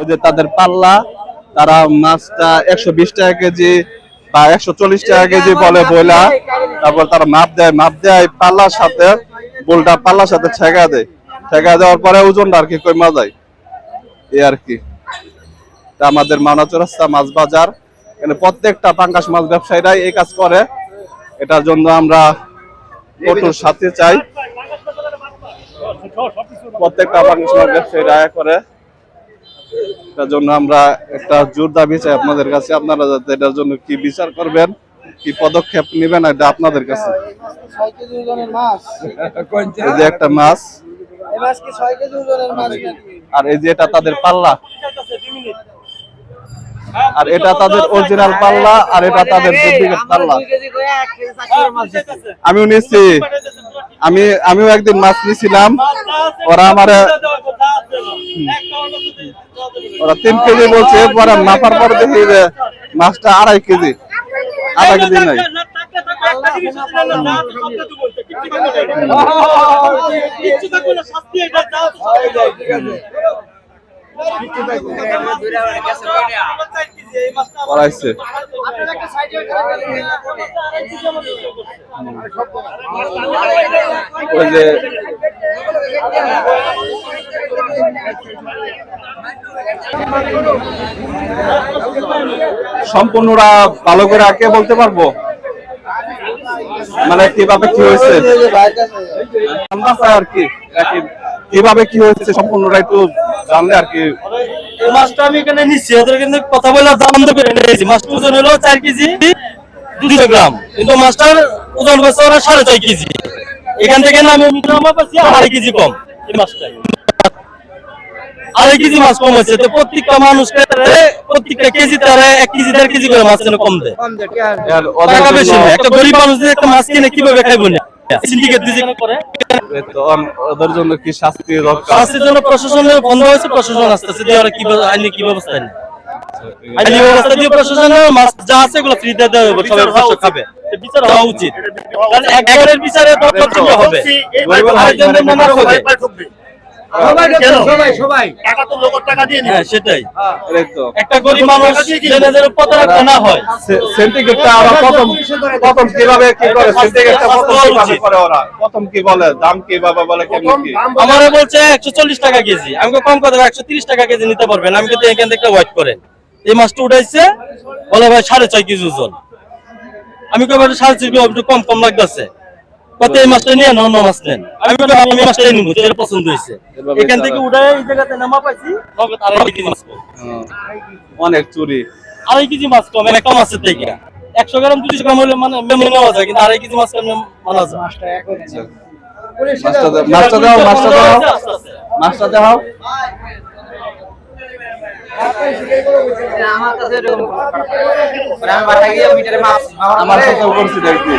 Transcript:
ওই যে তাদের পাল্লা, তারা মাছটা 120 টাকা কেজি বা 140 টাকা কেজি বলে বইলা, তারপর তারা মাপ দেয় পাল্লার সাথে, বোলটা পাল্লার সাথে ঠেকা দেওয়ার পরে ওজনটা আর কি কমা যায়, এই আর কি। আমাদের মাওনা চৌরাস্তা মাছ বাজার, এখানে প্রত্যেকটা পাঙ্গাস মাছ ব্যবসায়ীরাই এই কাজ করে। এটার জন্য আমরা কঠোর সাথে চাই, প্রত্যেকটা পাঙ্গাস মাছ ব্যবসায়ী আয় করে। এটার জন্য আমরা একটা জোর দাবি চাই আপনাদের কাছে, আপনারা যাতে এটার জন্য কি বিচার করবেন, কি পদক্ষেপ নেবেন, এটা আপনাদের কাছে। এই যে একটা মাছ, আর এই যে এটা তাদের পাল্লা, আর এটা তাদের অরিজিনাল পাল্লা, আর এটা তাদের ডুপ্লিকেট পাল্লা। আমিও নিচ্ছি, আমিও একদিন মাছ নিছিলাম, ওরা 3 কেজি বলছে, পরে মাপার পর দেখি যে মাছটা 2.5 কেজি, আধা কেজি নাই। ওই যে সম্পূর্ণরা ভালো করে আগে বলতে পারবো, মানে কিভাবে কি হয়েছে আর কি, কিভাবে কি হয়েছে সম্পূর্ণরা একটু জানলে আর কি। এই মাছটা আমি এখানে নিচ্ছি, ওদের কিন্তু কথা বলে দাম করে নিয়েছি। মাছটা ওজন হলো 4 কেজি 200 গ্রাম, কিন্তু মাছটার ওজন করছে ওরা 4.5 কেজি। এখান থেকে আমি পাচ্ছি 2.5 কেজি কম। এই মাছটা 2.5 কেজি মাছ কম হচ্ছে, তো প্রত্যেকটা মানুষকে প্রত্যেকটা কেজি তারা 1 কেজি 1.5 কেজি করে মাছ যেন কম দেয়। টাকা বেশি না, একটা গরিব মানুষ একটা মাছ কিনে কিভাবে খাইবো না, সিন্ডিকেট দিয়ে করে। ওদের জন্য কি শাস্তি দরকার? শাস্তির জন্য প্রশাসনের বন্ধ হয়েছে, প্রশাসন আসতেছে দিয়ে ওরা আইনি কি ব্যবস্থা নেয়, আইনি ব্যবস্থা দিয়ে প্রশাসনের মাছ যা আছে এগুলো ফ্রি দিয়ে দেওয়া হবে, সবাই কষ্ট খাবে। বিচার হওয়া উচিত, কারণ একবারের বিচারে দরকার হবে, আরেকজনের নানা হবে। সেটাই একটা গরিব মানুষ প্রতারণা না হয়। সিন্ডিকেটটা আবার প্রথম কিভাবে কি করে, সিন্ডিকেটটা প্রথম কি বলে, দাম কিভাবে বলে, কেমন কি? আমারে বলছে 140 টাকা কেজি, আমি কম কথা 130 টাকা কেজি নিতে পারবেন। আমি কিন্তু এখান থেকে ওয়েট করেন, এই মাছটা উঠাইছে বলে ভাই 6.5 কেজি ওজন। আমি কই ভাই 6.5 কেজি একটু কম লাগতেছে, কত এই মাছটা নিয়ে অন্য মাছ নেন। আমি বলি আমি মাছটাই নিব, যেটা পছন্দ হয়েছে। এখান থেকে উঠাই এই জায়গাতে নামা পাইছি, নগদ 2.5 কেজি মাছ কম। অনেক চুরি, 2.5 কেজি মাছ কম একটা মাছের থেকে। 100 গ্রাম 200 গ্রাম হলে মানে মেনে নেওয়া যায়, কিন্তু 2.5 কেজি মাছ কম মানা যায়। মাছটা দাও আমার সাথে করছি দেখবি।